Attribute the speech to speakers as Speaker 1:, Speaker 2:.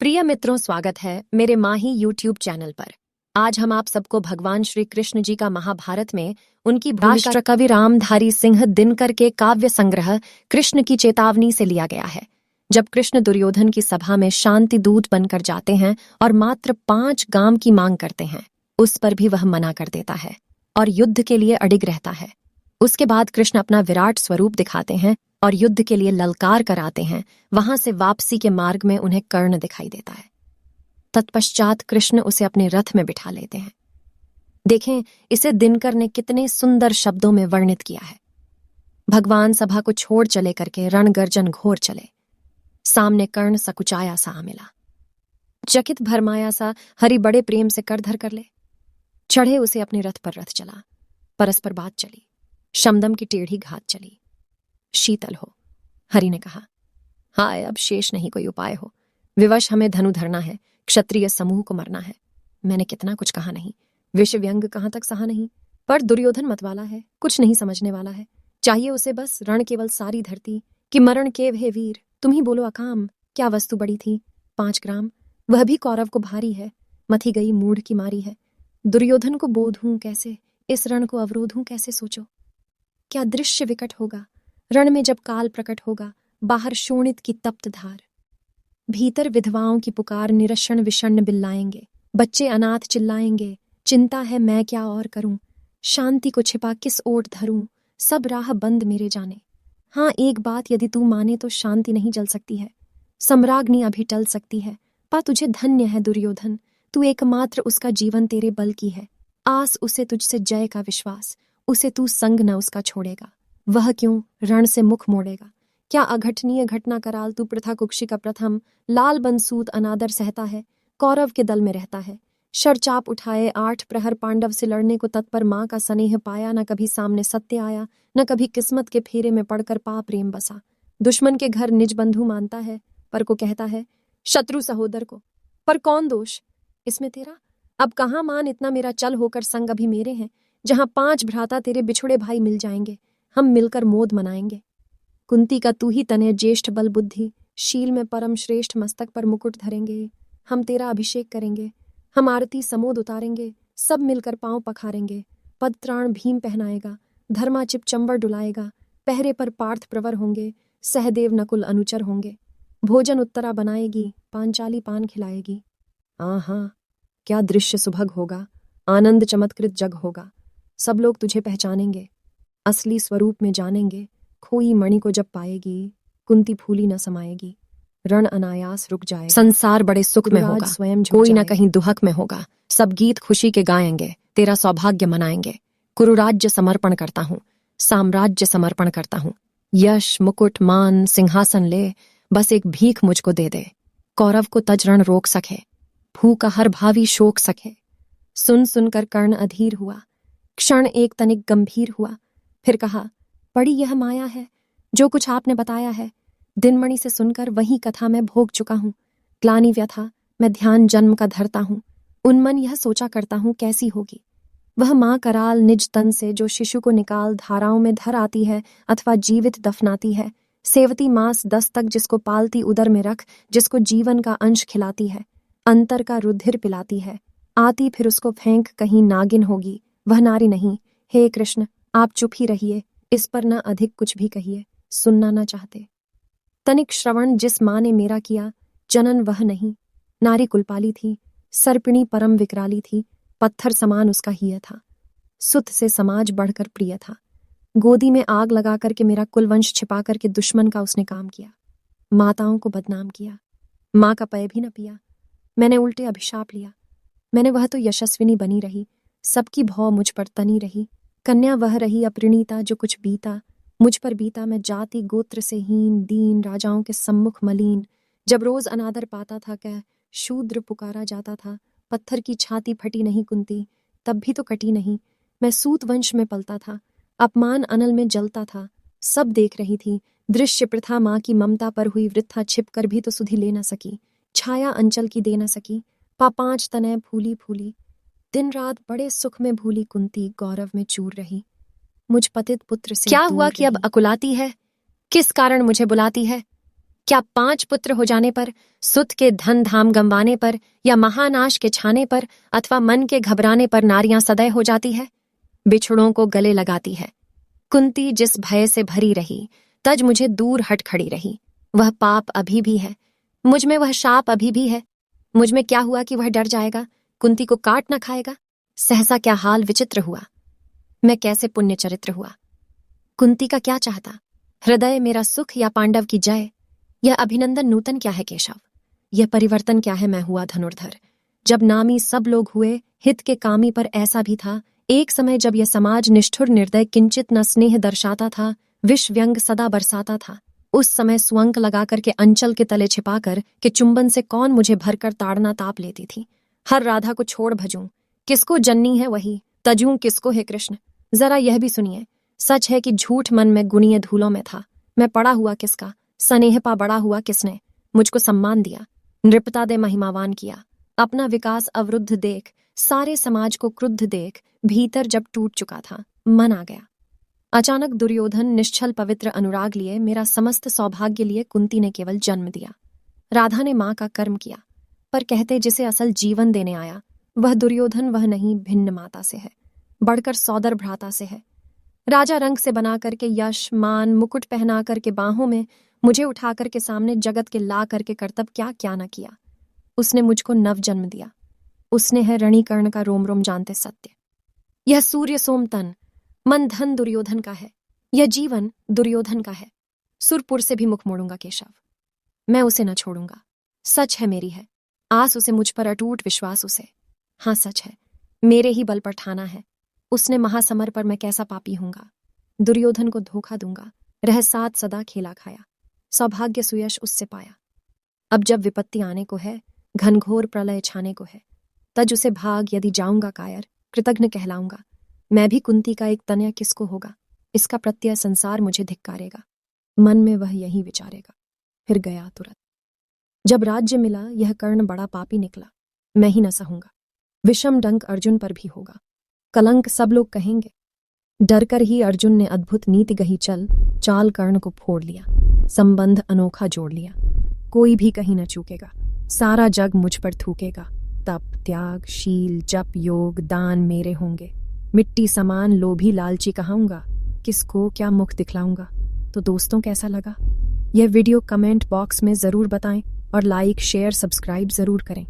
Speaker 1: प्रिय मित्रों, स्वागत है मेरे माही यूट्यूब चैनल पर। आज हम आप सबको भगवान श्री कृष्ण जी का महाभारत में उनकी राष्ट्र कवि रामधारी सिंह दिनकर के काव्य संग्रह कृष्ण की चेतावनी से लिया गया है। जब कृष्ण दुर्योधन की सभा में शांति दूत बनकर जाते हैं और मात्र 5 गाम की मांग करते हैं, उस पर भी वह मना कर देता है और युद्ध के लिए अडिग रहता है। उसके बाद कृष्ण अपना विराट स्वरूप दिखाते हैं और युद्ध के लिए ललकार कर आते हैं। वहां से वापसी के मार्ग में उन्हें कर्ण दिखाई देता है। तत्पश्चात कृष्ण उसे अपने रथ में बिठा लेते हैं। देखें, इसे दिनकर ने कितने सुंदर शब्दों में वर्णित किया है। भगवान सभा को छोड़ चले करके रणगर्जन घोर चले। सामने कर्ण सकुचाया सा आ मिला। चकित भरमाया सा हरि बड़े प्रेम से कर धर कर ले। चढ़े उसे अपने रथ पर रथ चला। परस्पर बात चली। शमदम की टेढ़ी घात चली। शीतल हो। हरि ने कहा, हाय, अब शेष नहीं कोई उपाय हो। विवश हमें धनु धरना है, क्षत्रिय समूह को मरना है। मैंने कितना कुछ कहा नहीं, विष व्यंग कहां तक सहा नहीं। पर दुर्योधन मतवाला है, कुछ नहीं समझने वाला है। चाहिए उसे बस रण केवल सारी धरती कि मरण केव हे वीर। तुम ही बोलो अकाम, क्या वस्तु बड़ी थी 5 ग्राम। वह भी कौरव को भारी है, मथी गई मूढ़ की मारी है। दुर्योधन को बोध हूं कैसे, इस रण को अवरोध हूं कैसे। सोचो क्या दृश्य विकट होगा रण में जब काल प्रकट होगा। बाहर शोणित की तप्त धार, भीतर विधवाओं की पुकार। निरक्षण विषण्ण बिल्लाएंगे, बच्चे अनाथ चिल्लाएंगे। चिंता है मैं क्या और करूं, शांति को छिपा किस ओट धरूं। सब राह बंद मेरे जाने। हाँ, एक बात यदि तू माने तो शांति नहीं जल सकती है, सम्राज्ञी अभी टल सकती है। पा तुझे धन्य है दुर्योधन, तू एकमात्र उसका जीवन तेरे बल की है। आस उसे तुझसे जय का विश्वास, उसे तू संग न उसका छोड़ेगा। वह क्यों रण से मुख मोड़ेगा। क्या अघटनीय घटना कराल तू प्रथा कुक्षी का प्रथम। लाल बंसूत अनादर सहता है, कौरव के दल में रहता है। शरचाप उठाए 8 प्रहर पांडव से लड़ने को तत्पर। माँ का स्नेह पाया, न कभी सामने सत्य आया, न कभी किस्मत के फेरे में पड़कर पा प्रेम बसा। दुश्मन के घर निज बंधु मानता है, पर को कहता है शत्रु सहोदर को। पर कौन दोष इसमें तेरा, अब कहाँ मान इतना मेरा। चल होकर संग अभी मेरे हैं, जहां 5 भ्राता तेरे बिछुड़े भाई मिल जाएंगे। हम मिलकर मोद मनाएंगे। कुंती का तू ही तनय ज्येष्ठ बल बुद्धि, शील में परम श्रेष्ठ मस्तक पर मुकुट धरेंगे। हम तेरा अभिषेक करेंगे, हम आरती समोद उतारेंगे। सब मिलकर पांव पखारेंगे, पद त्राण भीम पहनाएगा। धर्माचिप चंबर डुलाएगा, पहरे पर पार्थ प्रवर होंगे। सहदेव नकुल अनुचर होंगे, भोजन उत्तरा बनाएगी। पांचाली पान खिलाएगी। हाँ, क्या दृश्य सुभग होगा, आनंद चमत्कृत जग होगा। सब लोग तुझे पहचानेंगे, असली स्वरूप में जानेंगे। खोई मणि को जब पाएगी, कुंती फूली न समाएगी। रण अनायास रुक जाएगा, संसार बड़े सुख में होगा। स्वयं कोई न कहीं दुहक में होगा। सब गीत खुशी के गाएंगे, तेरा सौभाग्य मनाएंगे। कुरुराज्य समर्पण करता हूँ, साम्राज्य समर्पण करता हूँ। यश मुकुट मान सिंहासन ले, बस एक भीख मुझको दे दे। कौरव को तजरण रोक सके, भूखा हर भावी शोक सके। सुन सुनकर कर्ण अधीर हुआ, क्षण एक तनिक गंभीर हुआ। फिर कहा, बड़ी यह माया है जो कुछ आपने बताया है। दिनमणि से सुनकर वही कथा मैं भोग चुका हूँ। ग्लानि व्यथा मैं ध्यान जन्म का धरता हूँ। उन्मन यह सोचा करता हूँ कैसी होगी वह माँ कराल निज तन से, जो शिशु को निकाल धाराओं में धर आती है अथवा जीवित दफनाती है। सेवती मास 10 तक जिसको पालती उदर में रख, जिसको जीवन का अंश खिलाती है, अंतर का रुधिर पिलाती है। आती फिर उसको फेंक कहीं नागिन होगी, वह नारी नहीं। हे कृष्ण, आप चुप ही रहिए, इस पर न अधिक कुछ भी कहिए, सुनना न चाहते। तनिक श्रवण जिस माँ ने मेरा किया, जनन वह नहीं। नारी कुलपाली थी, सर्पिणी परम विकराली थी। पत्थर समान उसका हिय था, सुत से समाज बढ़कर प्रिय था। गोदी में आग लगा करके मेरा कुलवंश छिपा करके दुश्मन का उसने काम किया। माताओं को बदनाम किया, माँ का पय भी न पिया। मैंने उल्टे अभिशाप लिया। मैंने वह तो यशस्विनी बनी रही, सबकी भौ मुझ पर तनी रही। कन्या वह रही अपरिणीता, जो कुछ बीता मुझ पर बीता। मैं जाति गोत्र से हीन दीन, राजाओं के सम्मुख मलीन। जब रोज अनादर पाता था, कह शूद्र पुकारा जाता था। पत्थर की छाती फटी नहीं कुंती, तब भी तो कटी नहीं। मैं सूत वंश में पलता था, अपमान अनल में जलता था। सब देख रही थी, दृश्य प्रथा माँ की ममता पर हुई वृथा। छिप कर भी तो सुधि ले न सकी, छाया अंचल की दे न सकी। 5 तनय फूली फूली, दिन रात बड़े सुख में भूली। कुंती गौरव में चूर रही, मुझ पतित पुत्र से क्या हुआ कि अब अकुलाती है। किस कारण मुझे बुलाती है। क्या 5 पुत्र हो जाने पर, सुत के धन धाम गंवाने पर, या महानाश के छाने पर, अथवा मन के घबराने पर नारियां सदैव हो जाती है? बिछड़ों को गले लगाती है। कुंती जिस भय से भरी रही, तज मुझे दूर हट खड़ी रही। वह पाप अभी भी है, मुझ में वह शाप अभी भी है। मुझ में क्या हुआ कि वह डर जाएगा, कुंती को काट न खाएगा? सहसा क्या हाल विचित्र हुआ, मैं कैसे पुण्य चरित्र हुआ। कुंती का क्या चाहता, हृदय मेरा सुख या पांडव की जय? यह अभिनंदन नूतन क्या है केशव, यह परिवर्तन क्या है मैं हुआ धनुर्धर। जब नामी सब लोग हुए, हित के कामी पर ऐसा भी था। एक समय जब यह समाज निष्ठुर निर्दय किंचित न स्नेह दर्शाता था, विष व्यंग सदा बरसाता था, उस समय स्वंक लगा करके अंचल के तले छिपाकर के चुंबन से कौन मुझे भरकर ताड़ना ताप लेती थी। हर राधा को छोड़ भजूं, किसको जननी है वही, तजूं किसको है कृष्ण। जरा यह भी सुनिए, सच है कि झूठ मन में गुणीय धूलों में था। मैं पड़ा हुआ किसका, स्नेह पा बड़ा हुआ किसने। मुझको सम्मान दिया, नृपता दे महिमावान किया। अपना विकास अवरुद्ध देख, सारे समाज को क्रुद्ध देख, भीतर जब टूट चुका था, मन आ गया। अचानक दुर्योधन निश्चल पवित्र अनुराग लिए, मेरा समस्त सौभाग्य लिए कुंती ने केवल जन्म दिया। राधा ने मां का कर्म किया, पर कहते जिसे असल जीवन देने आया, वह दुर्योधन वह नहीं, भिन्न माता से है, बढ़कर सौदर भ्राता से है। राजा रंग से बना करके यश मान मुकुट पहना करके बाहों में मुझे उठा करके सामने जगत के ला करके कर्तव्य क्या क्या न किया। उसने मुझको नव जन्म दिया, उसने है रणीकर्ण का रोम रोम जानते सत्य। यह सूर्य सोम तन मन धन दुर्योधन का है, यह जीवन दुर्योधन का है। सुरपुर से भी मुख मोड़ूंगा केशव, मैं उसे न छोड़ूंगा। सच है मेरी है आस उसे, मुझ पर अटूट विश्वास उसे। हाँ सच है, मेरे ही बल पर ठाना है उसने महासमर पर मैं कैसा पापी हूंगा। दुर्योधन को धोखा दूंगा, रह साथ सदा खेला खाया, सौभाग्य सुयश उससे पाया। अब जब विपत्ति आने को है, घनघोर प्रलय छाने को है, तज उसे भाग यदि जाऊंगा कायर, कृतघ्न कहलाऊंगा। मैं भी कुंती का एक तनय किसको होगा, इसका प्रत्यय संसार मुझे धिक्कारेगा। मन में वह यही विचारेगा, फिर गया तुरंत। जब राज्य मिला, यह कर्ण बड़ा पापी निकला, मैं ही न सहूंगा। विषम डंक अर्जुन पर भी होगा, कलंक सब लोग कहेंगे। डरकर ही अर्जुन ने अद्भुत नीति गही चल, चाल कर्ण को फोड़ लिया, संबंध अनोखा जोड़ लिया। कोई भी कहीं न चूकेगा, सारा जग मुझ पर थूकेगा। तप त्याग शील जप योग दान मेरे होंगे, मिट्टी समान लोभी लालची कहाऊंगा, किसको क्या मुख दिखलाऊंगा। तो दोस्तों कैसा लगा यह वीडियो, कमेंट बॉक्स में जरूर बताएं और लाइक शेयर सब्सक्राइब जरूर करें।